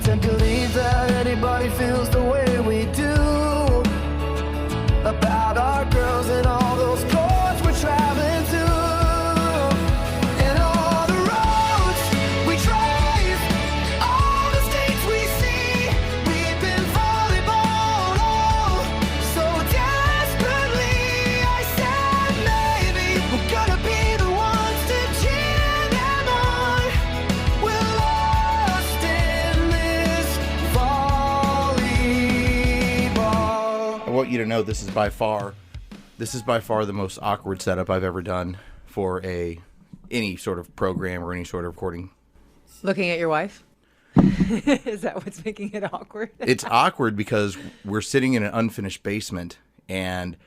to believe that anybody feels the way we do about our girls and all those courts we're traveling to, and all the roads we drive, all the states we see. We've been volleyballed, oh, so desperately. I said maybe we're gonna be the ones to cheer them on. We're lost in this volleyball. I want you to know this is by far the most awkward setup I've ever done for any sort of program or any sort of recording. Looking at your wife? Is that what's making it awkward? It's awkward because we're sitting in an unfinished basement, and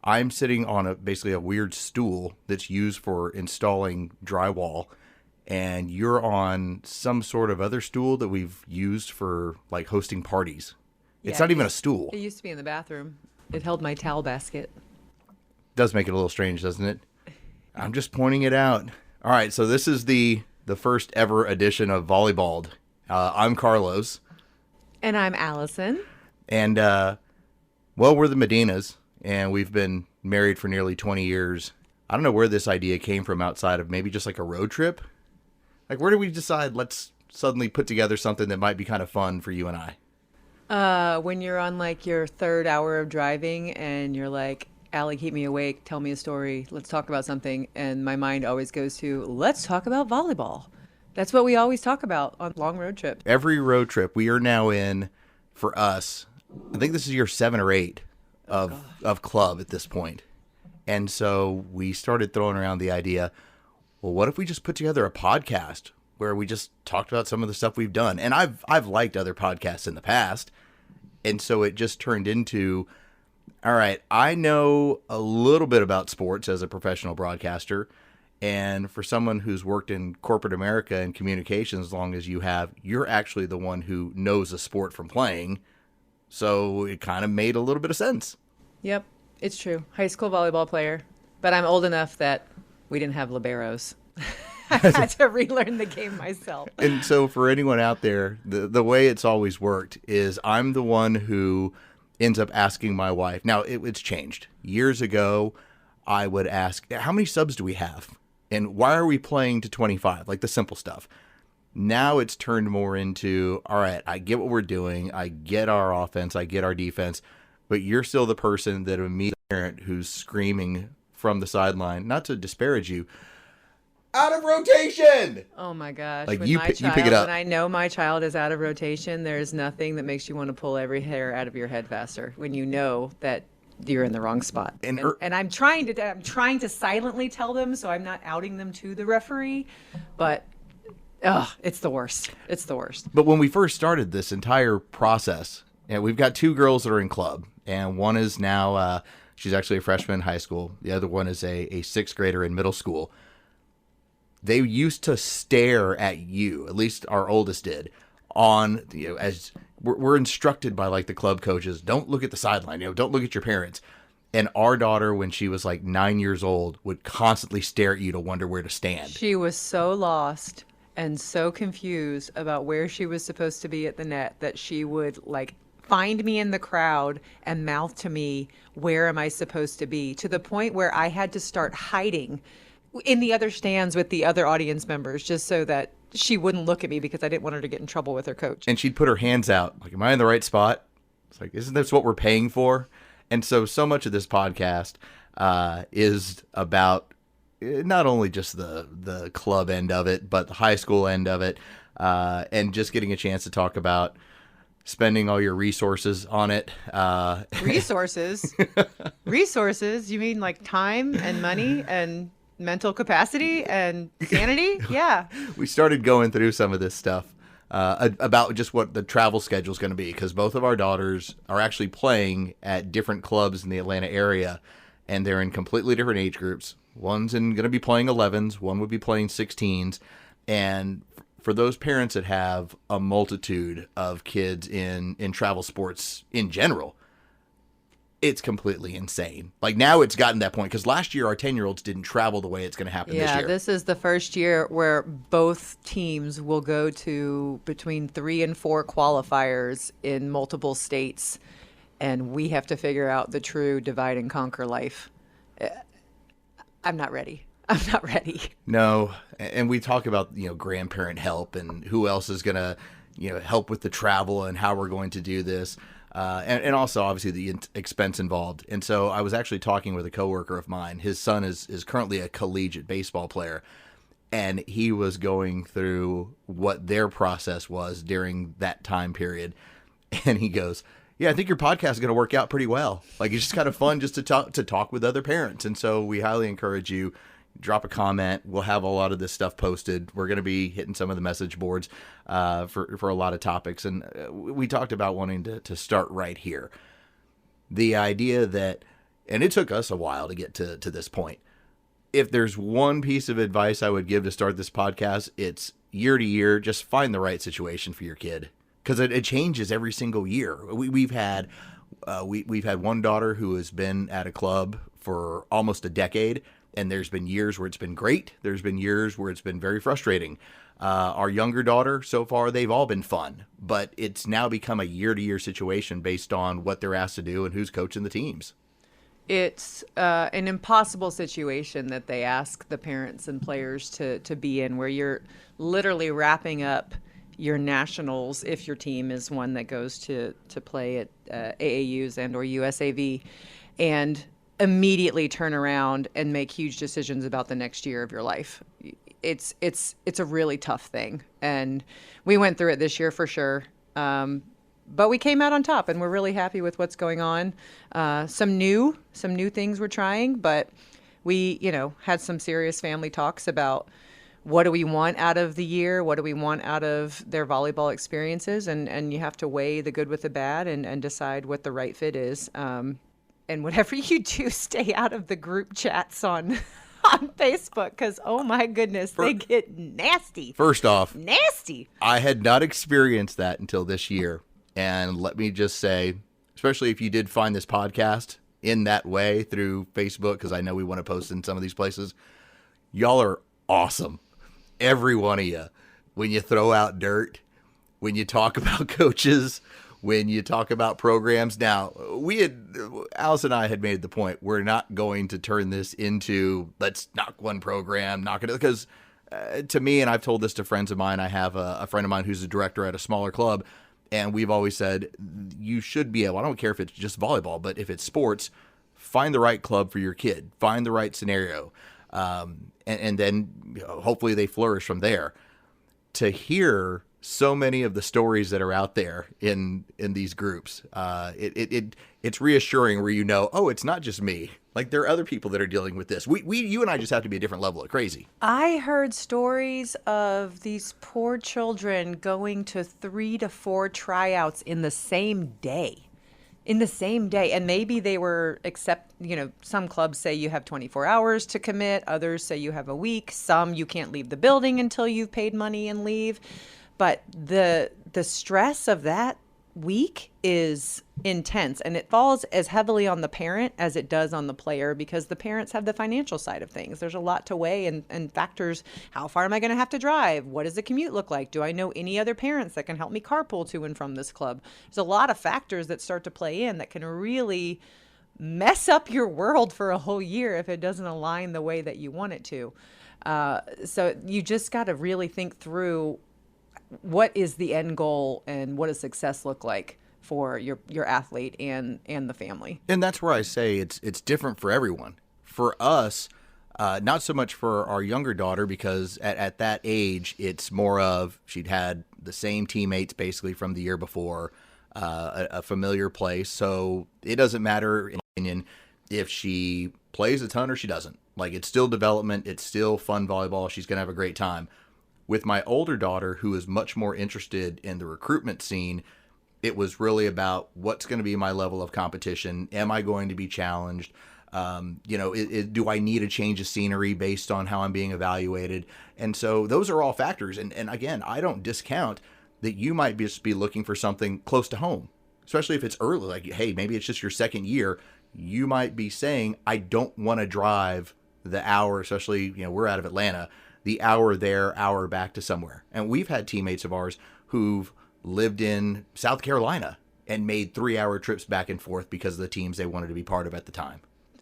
I'm sitting on basically a weird stool that's used for installing drywall, and you're on some sort of other stool that we've used for like hosting parties. It's not even a stool. It used to be in the bathroom. It held my towel basket. Does make it a little strange, doesn't it? I'm just pointing it out. All right, so this is the first ever edition of Volleyball'd. I'm Carlos. And I'm Allison. And, we're the Medinas, and we've been married for nearly 20 years. I don't know where this idea came from outside of maybe just like a road trip. Like, where did we decide let's suddenly put together something that might be kind of fun for you and I? When you're on like your third hour of driving and you're like, Allie, keep me awake, tell me a story, let's talk about something. And my mind always goes to, let's talk about volleyball. That's what we always talk about on long road trips. Every road trip we are now in, for us, I think this is year 7 or 8 of club at this point. And so we started throwing around the idea, well, what if we just put together a podcast where we just talked about some of the stuff we've done? And I've liked other podcasts in the past. And so it just turned into, all right, I know a little bit about sports as a professional broadcaster. And for someone who's worked in corporate America and communications as long as you have, you're actually the one who knows a sport from playing. So it kind of made a little bit of sense. Yep, it's true. High school volleyball player. But I'm old enough that we didn't have liberos. I had to relearn the game myself. And so for anyone out there, the way it's always worked is I'm the one who ends up asking my wife. Now, it's changed. Years ago, I would ask, how many subs do we have? And why are we playing to 25? Like the simple stuff. Now it's turned more into, all right, I get what we're doing. I get our offense. I get our defense. But you're still the person that would meet a parent who's screaming from the sideline, not to disparage you, out of rotation. Oh my gosh. Like when you my pick child, it up. When I know my child is out of rotation, there's nothing that makes you want to pull every hair out of your head faster when you know that you're in the wrong spot. And I'm trying to silently tell them so I'm not outing them to the referee, but it's the worst. It's the worst. But when we first started this entire process, we've got 2 girls that are in club, and one is now she's actually a freshman in high school. The other one is a 6th grader in middle school. They used to stare at you, at least our oldest did, as we're instructed by like the club coaches, don't look at the sideline, don't look at your parents. And our daughter, when she was like 9 years old, would constantly stare at you to wonder where to stand. She was so lost and so confused about where she was supposed to be at the net that she would like find me in the crowd and mouth to me, where am I supposed to be? To the point where I had to start hiding in the other stands with the other audience members just so that she wouldn't look at me because I didn't want her to get in trouble with her coach. And she'd put her hands out like, am I in the right spot? It's like, isn't this what we're paying for? And so much of this podcast is about not only just the club end of it, but the high school end of it, and just getting a chance to talk about spending all your resources on it. Resources? Resources? You mean like time and money and mental capacity and sanity? Yeah. We started going through some of this stuff about just what the travel schedule is going to be, because both of our daughters are actually playing at different clubs in the Atlanta area, and they're in completely different age groups. One's going to be playing 11s, one would be playing 16s, and for those parents that have a multitude of kids in travel sports in general, it's completely insane. Like now it's gotten to that point because last year our 10-year-olds didn't travel the way it's going to happen this Yeah, year. this is the first year where both teams will go to between 3 and 4 qualifiers in multiple states, and we have to figure out the true divide and conquer life. I'm not ready. I'm not ready. No, and we talk about, grandparent help and who else is going to, help with the travel and how we're going to do this. And also obviously the expense involved. And so I was actually talking with a coworker of mine. His son is currently a collegiate baseball player, and he was going through what their process was during that time period. And he goes, "Yeah, I think your podcast is going to work out pretty well. Like it's just kind of fun just to talk with other parents." And so we highly encourage you. Drop a comment. We'll have a lot of this stuff posted. We're going to be hitting some of the message boards for a lot of topics. And we talked about wanting to start right here. The idea that, and it took us a while to get to this point. If there's one piece of advice I would give to start this podcast, it's year to year, just find the right situation for your kid. Because it changes every single year. We've had one daughter who has been at a club for almost a decade. And there's been years where it's been great. There's been years where it's been very frustrating. Our younger daughter, so far, they've all been fun. But it's now become a year-to-year situation based on what they're asked to do and who's coaching the teams. It's an impossible situation that they ask the parents and players to be in, where you're literally wrapping up your nationals, if your team is one that goes to play at AAUs and or USAV, and immediately turn around and make huge decisions about the next year of your life. It's a really tough thing, and we went through it this year for sure. But we came out on top, and we're really happy with what's going on. Some new things we're trying, but we had some serious family talks about what do we want out of the year, what do we want out of their volleyball experiences, and you have to weigh the good with the bad and decide what the right fit is. And whatever you do, stay out of the group chats on Facebook, because, oh my goodness, they get nasty. First off, nasty. I had not experienced that until this year. And let me just say, especially if you did find this podcast in that way through Facebook, because I know we want to post in some of these places, y'all are awesome. Every one of you. When you throw out dirt, when you talk about coaches, when you talk about programs. Now, Alice and I had made the point, we're not going to turn this into, let's knock one program, knock it, because to me, and I've told this to friends of mine, I have a friend of mine who's a director at a smaller club, and we've always said, you should be able, I don't care if it's just volleyball, but if it's sports, find the right club for your kid, find the right scenario, and then hopefully they flourish from there. To hear so many of the stories that are out there in these groups, it's reassuring where oh, it's not just me. Like there are other people that are dealing with this. You and I just have to be a different level of crazy. I heard stories of these poor children going to 3 to 4 tryouts in the same day. And maybe they were some clubs say you have 24 hours to commit. Others say you have a week. Some you can't leave the building until you've paid money and leave. But the stress of that week is intense, and it falls as heavily on the parent as it does on the player, because the parents have the financial side of things. There's a lot to weigh and factors. How far am I going to have to drive? What does the commute look like? Do I know any other parents that can help me carpool to and from this club? There's a lot of factors that start to play in that can really mess up your world for a whole year if it doesn't align the way that you want it to. So you just got to really think through, what is the end goal and what does success look like for your athlete and the family? And that's where I say it's different for everyone. For us, not so much for our younger daughter, because at that age, it's more of she'd had the same teammates basically from the year before, a familiar place. So it doesn't matter, in my opinion, if she plays a ton or she doesn't. Like, it's still development. It's still fun volleyball. She's going to have a great time. With my older daughter, who is much more interested in the recruitment scene, it was really about what's going to be my level of competition. Am I going to be challenged? Do I need a change of scenery based on how I'm being evaluated? And so those are all factors. And again, I don't discount that you might just be looking for something close to home. especially if it's early, like, hey, maybe it's just your second year, you might be saying, I don't want to drive the hour, especially, we're out of Atlanta, the hour there, hour back to somewhere. And we've had teammates of ours who've lived in South Carolina and made 3-hour trips back and forth because of the teams they wanted to be part of at the time.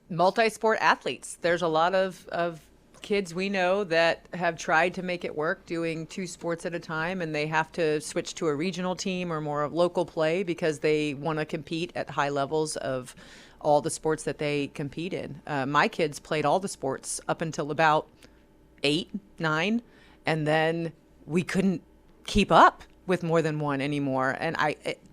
Multi-sport athletes. There's a lot of kids we know that have tried to make it work doing 2 sports at a time, and they have to switch to a regional team or more of local play because they want to compete at high levels of all the sports that they compete in. My kids played all the sports up until about 8, 9, and then we couldn't keep up with more than one anymore. And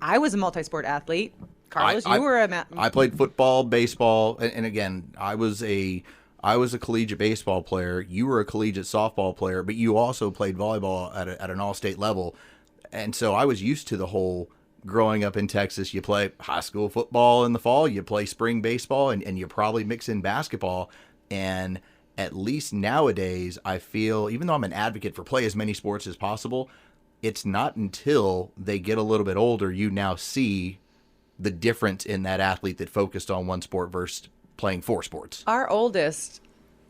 I was a multi-sport athlete. Carlos, you were I played football, baseball, and again, I was a collegiate baseball player. You were a collegiate softball player, but you also played volleyball at an all-state level. And so I was used to the whole growing up in Texas. You play high school football in the fall, you play spring baseball, and you probably mix in basketball. And at least nowadays, I feel, even though I'm an advocate for play as many sports as possible, it's not until they get a little bit older you now see the difference in that athlete that focused on one sport versus playing 4 sports. Our oldest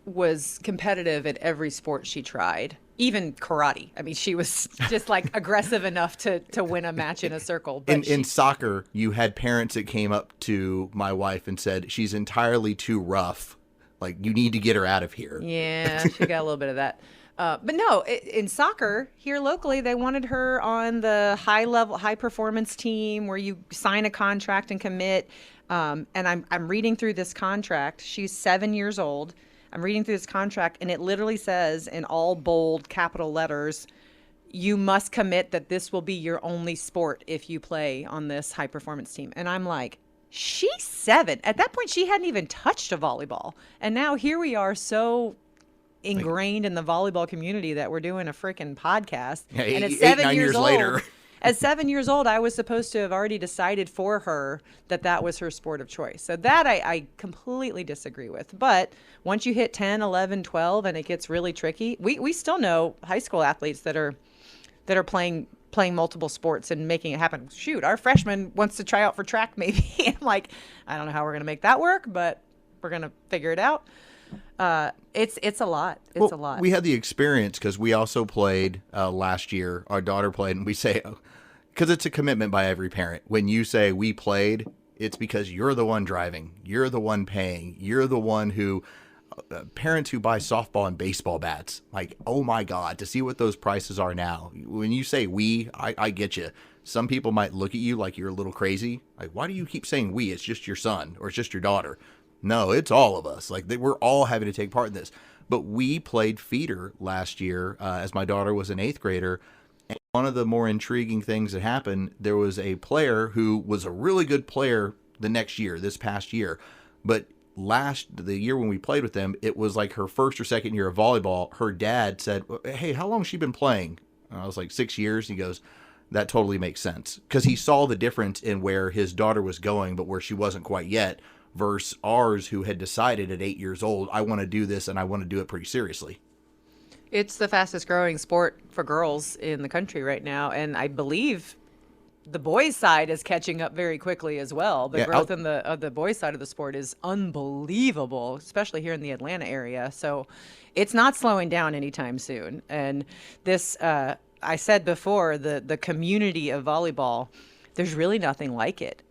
was competitive at every sport she tried, even karate. I mean, she was just like aggressive enough to win a match in a circle. But in soccer, you had parents that came up to my wife and said, she's entirely too rough. Like, you need to get her out of here. Yeah, she got a little bit of that. But no, in soccer here locally, they wanted her on the high performance team where you sign a contract and commit. And I'm reading through this contract. She's 7 years old. I'm reading through this contract, and it literally says in all bold capital letters, you must commit that this will be your only sport if you play on this high performance team. And I'm like, she's 7. At that point, she hadn't even touched a volleyball. And now here we are, so ingrained in the volleyball community that we're doing a freaking podcast. Yeah, and at 9 years old, later. At 7 years old, I was supposed to have already decided for her that that was her sport of choice. So that I completely disagree with. But once you hit 10, 11, 12, and it gets really tricky, we still know high school athletes that are playing multiple sports and making it happen. Shoot, our freshman wants to try out for track maybe. I'm like, I don't know how we're going to make that work, but we're going to figure it out. It's a lot. It's a lot. We had the experience because we also played last year. Our daughter played, and we say, because it's a commitment by every parent. When you say we played, it's because you're the one driving. You're the one paying. You're the one who, parents who buy softball and baseball bats, like, oh my God, to see what those prices are now. When you say we, I get you. Some people might look at you like you're a little crazy. Like, why do you keep saying we? It's just your son or it's just your daughter. No, it's all of us. Like, we're all having to take part in this. But we played feeder last year as my daughter was an 8th grader. And one of the more intriguing things that happened, there was a player who was a really good player the next year, this past year. But the year when we played with them, it was like her first or second year of volleyball. Her dad said, hey, how long has she been playing? And I was like, 6 years. He goes, that totally makes sense. Because he saw the difference in where his daughter was going, but where she wasn't quite yet. Versus ours, who had decided at 8 years old, I want to do this and I want to do it pretty seriously. It's the fastest growing sport for girls in the country right now. And I believe the boys' side is catching up very quickly as well. The growth in the boys' side of the sport is unbelievable, especially here in the Atlanta area. So it's not slowing down anytime soon. And this, I said before, the community of volleyball, there's really nothing like it.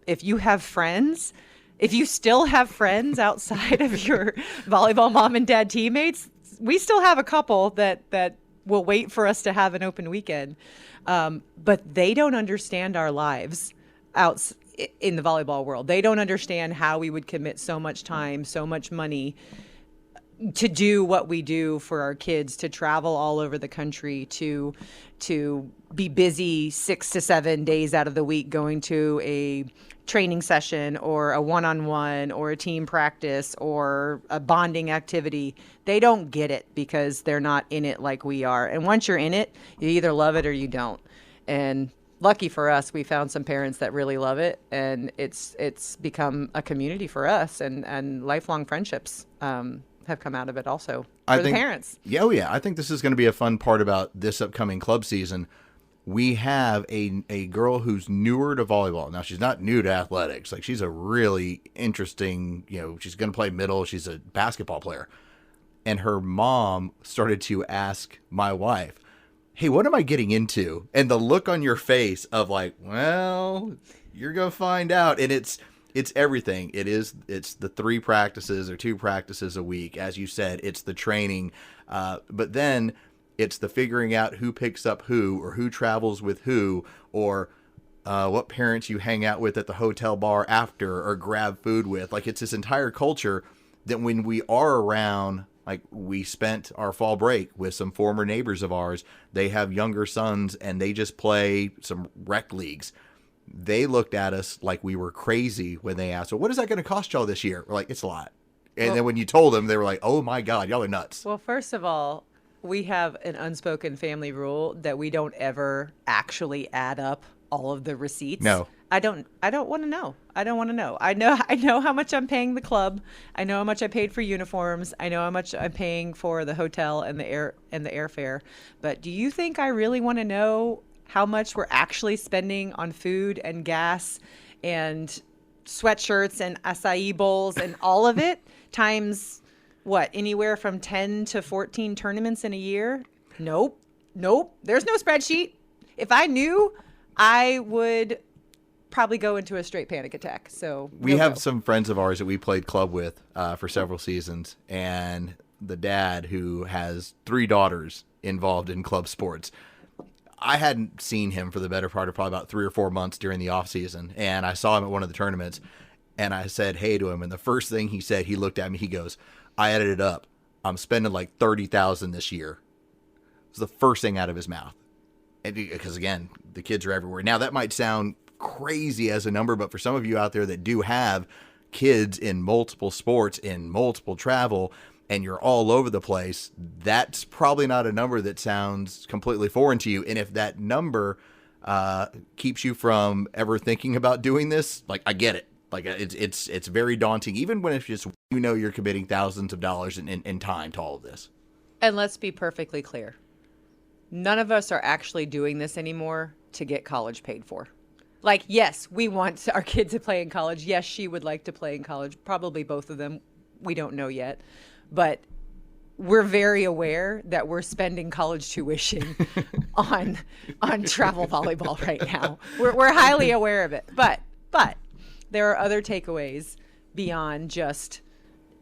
If you have friends, if you still have friends outside of your volleyball mom and dad teammates, we still have a couple that will wait for us to have an open weekend. But they don't understand our lives out in the volleyball world. They don't understand how we would commit so much time, so much money to do what we do for our kids, to travel all over the country, to be busy 6 to 7 days out of the week going to a training session or a one-on-one or a team practice or a bonding activity. They don't get it because they're not in it like we are. And once you're in it, you either love it or you don't. And lucky for us, we found some parents that really love it, and it's become a community for us, and lifelong friendships have come out of it also for the parents. Yeah, I think this is going to be a fun part about this upcoming club season. we have a girl who's newer to volleyball. Now, she's not new to athletics. Like, she's a really interesting, she's going to play middle. She's a basketball player. And her mom started to ask my wife, hey, what am I getting into? And the look on your face of like, well, you're going to find out. And it's everything. It's the 3 practices or 2 practices a week. As you said, it's the training. But then it's the figuring out who picks up who, or who travels with who, or what parents you hang out with at the hotel bar after or grab food with. Like, it's this entire culture that when we are around, like, we spent our fall break with some former neighbors of ours. They have younger sons and they just play some rec leagues. They looked at us like we were crazy when they asked, well, what is that going to cost y'all this year? We're like, it's a lot. And then when you told them, they were like, oh my God, y'all are nuts. Well, first of all, we have an unspoken family rule that we don't ever actually add up all of the receipts. No. I don't want to know. I don't want to know. I know how much I'm paying the club. I know how much I paid for uniforms. I know how much I'm paying for the hotel and the airfare. But do you think I really want to know how much we're actually spending on food and gas and sweatshirts and acai bowls and all of it times what, anywhere from 10 to 14 tournaments in a year? Nope. There's no spreadsheet. If I knew, I would probably go into a straight panic attack. So we have some friends of ours that we played club with for several seasons, and the dad, who has 3 daughters involved in club sports, I hadn't seen him for the better part of probably about 3 or 4 months during the off season, and I saw him at one of the tournaments, and I said hey to him, and the first thing he said, he looked at me, he goes, I added it up, I'm spending like $30,000 this year. It was the first thing out of his mouth. And because again, the kids are everywhere. Now that might sound crazy as a number, but for some of you out there that do have kids in multiple sports, in multiple travel, and you're all over the place, that's probably not a number that sounds completely foreign to you. And if that number keeps you from ever thinking about doing this, like, I get it. Like, it's very daunting, even when it's just, you're committing thousands of dollars in time to all of this. And let's be perfectly clear. None of us are actually doing this anymore to get college paid for. Like, yes, we want our kids to play in college. Yes, she would like to play in college. Probably both of them. We don't know yet. But we're very aware that we're spending college tuition on travel volleyball right now. We're highly aware of it. But there are other takeaways beyond just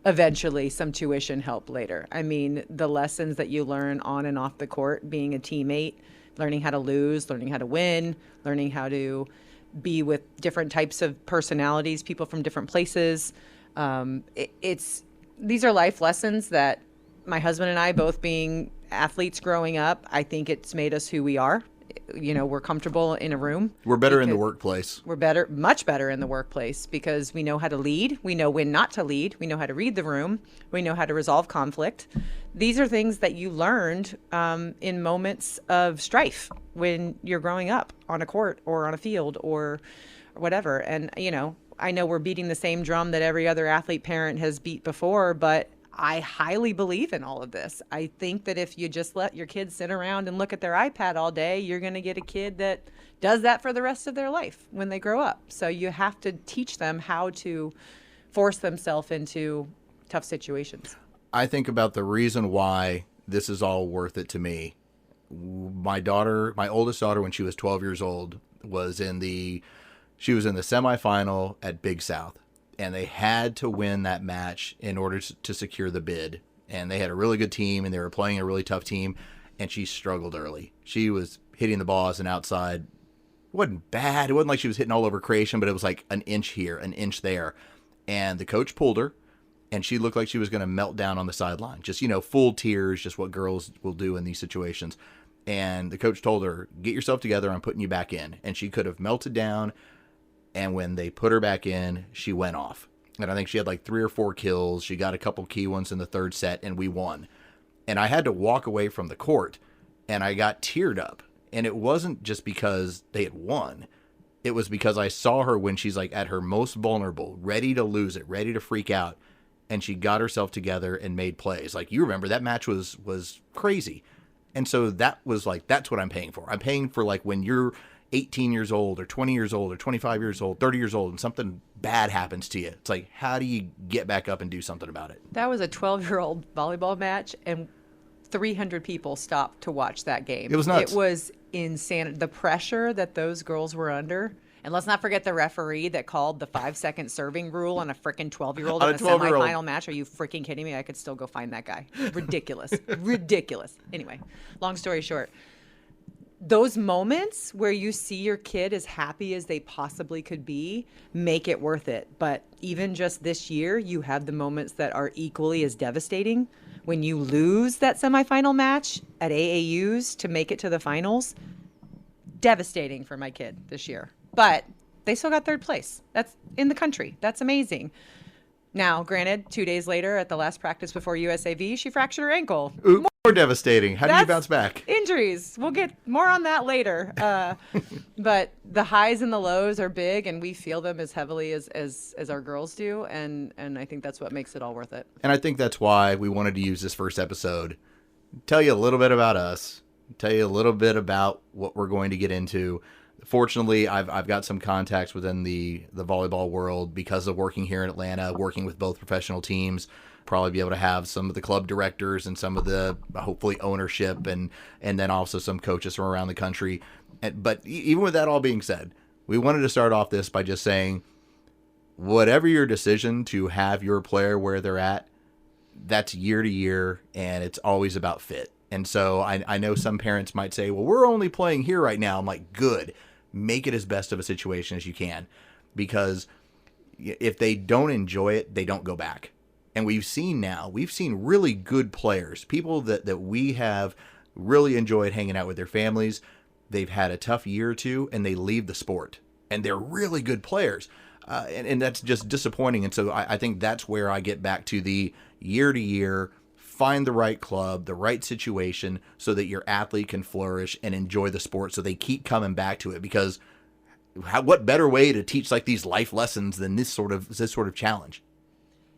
eventually some tuition help later. I mean, the lessons that you learn on and off the court, being a teammate, learning how to lose, learning how to win, learning how to be with different types of personalities, people from different places. These are life lessons that my husband and I, both being athletes growing up, I think it's made us who we are. We're comfortable in a room. We're better in the workplace. We're much better in the workplace because we know how to lead. We know when not to lead. We know how to read the room. We know how to resolve conflict. These are things that you learned in moments of strife when you're growing up on a court or on a field or whatever. And, I know we're beating the same drum that every other athlete parent has beat before, but I highly believe in all of this. I think that if you just let your kids sit around and look at their iPad all day, you're going to get a kid that does that for the rest of their life when they grow up. So you have to teach them how to force themselves into tough situations. I think about the reason why this is all worth it to me. My oldest daughter, when she was 12 years old, was in the semifinal at Big South. And they had to win that match in order to secure the bid. And they had a really good team, and they were playing a really tough team. And she struggled early. She was hitting the ball as an outside. It wasn't bad. It wasn't like she was hitting all over creation, but it was like an inch here, an inch there. And the coach pulled her, and she looked like she was going to melt down on the sideline. Just, full tears, just what girls will do in these situations. And the coach told her, get yourself together, I'm putting you back in. And she could have melted down. And when they put her back in, she went off. And I think she had like 3 or 4 kills. She got a couple key ones in the third set, and we won. And I had to walk away from the court, and I got teared up. And it wasn't just because they had won. It was because I saw her when she's like at her most vulnerable, ready to lose it, ready to freak out. And she got herself together and made plays. Like, you remember, that match was crazy. And so that was like, that's what I'm paying for. I'm paying for like when you're 18 years old or 20 years old or 25 years old, 30 years old, and something bad happens to you. It's like, how do you get back up and do something about it? That was a 12-year-old volleyball match, and 300 people stopped to watch that game. It was nuts. It was insane. The pressure that those girls were under. And let's not forget the referee that called the 5-second serving rule on a freaking 12-year-old On in a a 12-year-old. semifinal match. Are you freaking kidding me? I could still go find that guy. Ridiculous. Ridiculous. Anyway, long story short, those moments where you see your kid as happy as they possibly could be make it worth it. But even just this year, you have the moments that are equally as devastating. When you lose that semifinal match at AAUs to make it to the finals, devastating for my kid this year. But they still got third place. That's in the country. That's amazing. Now, granted, 2 days later at the last practice before USAV, she fractured her ankle. Ooh, more devastating. How do you That's bounce back? Injuries. We'll get more on that later. But the highs and the lows are big, and we feel them as heavily as our girls do. And I think that's what makes it all worth it. And I think that's why we wanted to use this first episode, tell you a little bit about us, tell you a little bit about what we're going to get into. Fortunately, I've got some contacts within the volleyball world because of working here in Atlanta, working with both professional teams. Probably be able to have some of the club directors and some of the hopefully ownership and then also some coaches from around the country. But even with that all being said, we wanted to start off this by just saying, whatever your decision to have your player where they're at, that's year to year, and it's always about fit. And so I know some parents might say, well, we're only playing here right now. I'm like, good. Make it as best of a situation as you can, because if they don't enjoy it, they don't go back. And we've seen really good players, people that we have really enjoyed hanging out with their families. They've had a tough year or two and they leave the sport, and they're really good players. And that's just disappointing. And so I think that's where I get back to the year to year, find the right club, the right situation, so that your athlete can flourish and enjoy the sport, so they keep coming back to it. Because what better way to teach like these life lessons than this sort of challenge?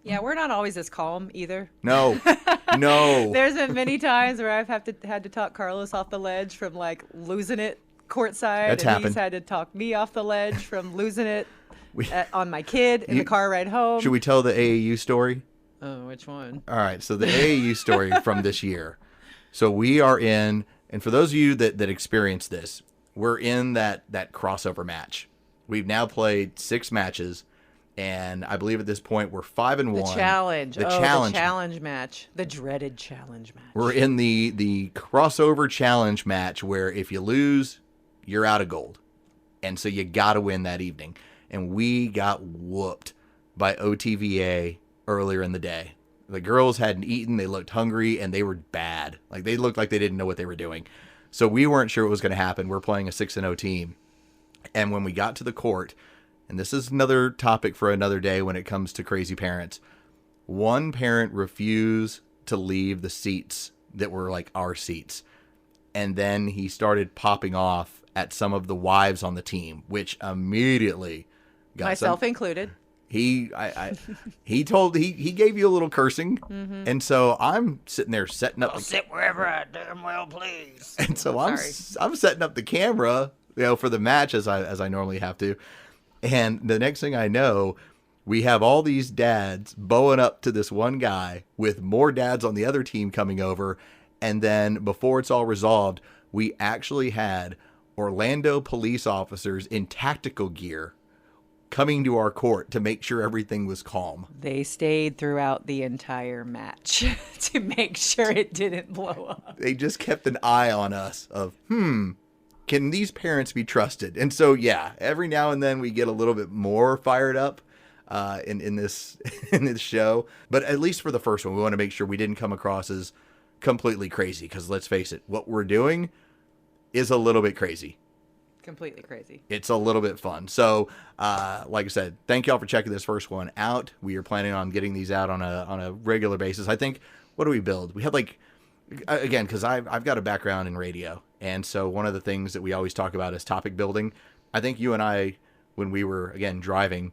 Yeah, we're not always as calm either. No. There's been many times where I've had to talk Carlos off the ledge from like losing it courtside, That's and happened. he's had to talk me off the ledge from losing it on my kid in the car ride home. Should we tell the AAU story? Oh, which one? All right, so the AAU story from this year. So we are in, and for those of you that experienced this, we're in that crossover match. We've now played 6 matches, and I believe at this point we're 5-1. The challenge. The The challenge match. The dreaded challenge match. We're in the crossover challenge match where if you lose, you're out of gold. And so you got to win that evening. And we got whooped by OTVA earlier in the day. The girls hadn't eaten, they looked hungry, and they were bad. Like, they looked like they didn't know what they were doing. So we weren't sure what was going to happen. We're playing a 6-0 team. And when we got to the court, and this is another topic for another day when it comes to crazy parents, one parent refused to leave the seats that were like our seats. And then he started popping off at some of the wives on the team, which immediately got Myself included. He gave you a little cursing, and so I'm sitting there setting up. I'll sit wherever I damn well please. And so Sorry. I'm setting up the camera, for the match as I normally have to. And the next thing I know, we have all these dads bowing up to this one guy with more dads on the other team coming over. And then before it's all resolved, we actually had Orlando police officers in tactical gear coming to our court to make sure everything was calm. They stayed throughout the entire match to make sure it didn't blow up. They just kept an eye on us of, can these parents be trusted? And so, yeah, every now and then we get a little bit more fired up in this in this show. But at least for the first one, we want to make sure we didn't come across as completely crazy, because let's face it, what we're doing is a little bit crazy. Completely crazy. It's a little bit fun. So, like I said, thank y'all for checking this first one out. We are planning on getting these out on a regular basis. I think, what do we build? We had again, because I've got a background in radio. And so one of the things that we always talk about is topic building. I think you and I, when we were, again, driving,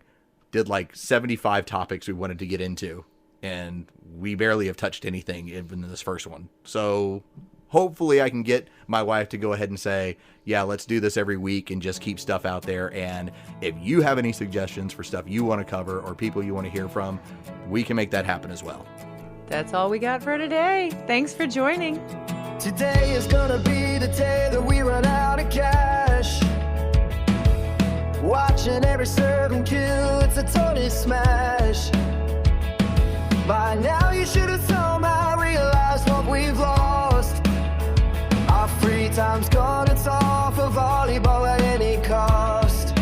did 75 topics we wanted to get into. And we barely have touched anything even in this first one. So hopefully I can get my wife to go ahead and say, yeah, let's do this every week and just keep stuff out there. And if you have any suggestions for stuff you want to cover or people you want to hear from, we can make that happen as well. That's all we got for today. Thanks for joining. Today is gonna be the day that we run out of cash. Watching every serve and kill, it's a total smash. By now you should have somehow realized what we've lost. Our free time's gone, it's all for volleyball at any cost.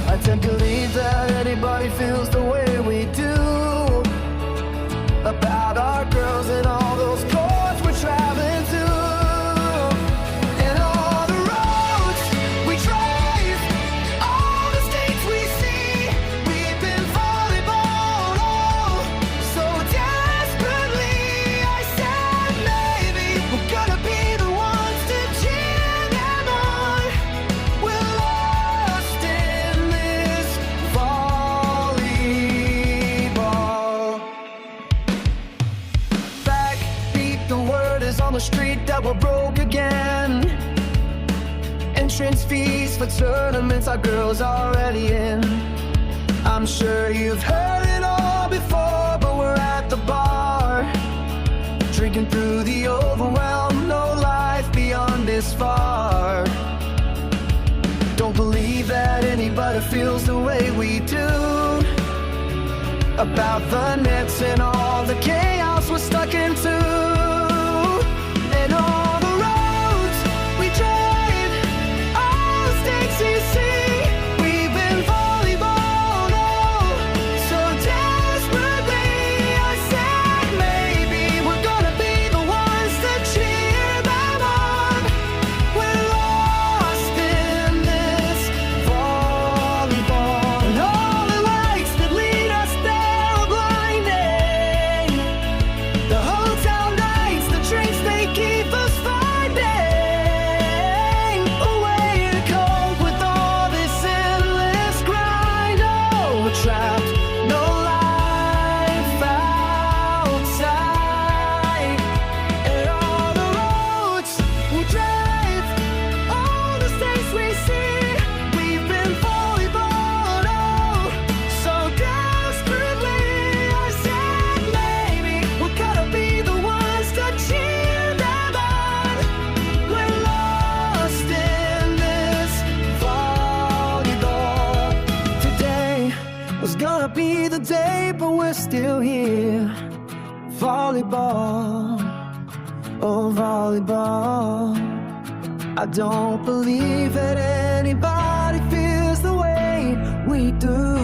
I tend to believe that anybody feels the way we do about our girls and all those courts we're traveling to. And all the roads we drive, all the states we see. We've been volleyball'd all so desperately. I said maybe we're gonna be the ones to cheer them on. We're lost in this volleyball. Backbeat, the word is on the street that we're broke again. Entrance fees for tournaments our girls already in. I'm sure you've heard it all before, but we're at the bar, drinking through the overwhelm. No life beyond this far. Don't believe that anybody feels the way we do about the nets and all the chaos we're stuck into. And all the roads we drive, all the stakes you see. We've been volleyball'd all so desperately. I said maybe we're gonna be the ones to cheer them on. We're lost in this volleyball. And all the lights that lead us there are blinding. The hotel nights, the drinks they keep us finding a way to cope with all this endless grind. Oh, we're trapped, no life outside. And all the roads we drive, all the states we see. We've been volleyball'd all so desperately. I said maybe we're gonna be the ones to cheer them on. We're lost in this volleyball. Today was gonna be the day, but we're still here. Volleyball, oh volleyball. I don't believe that anybody feels the way we do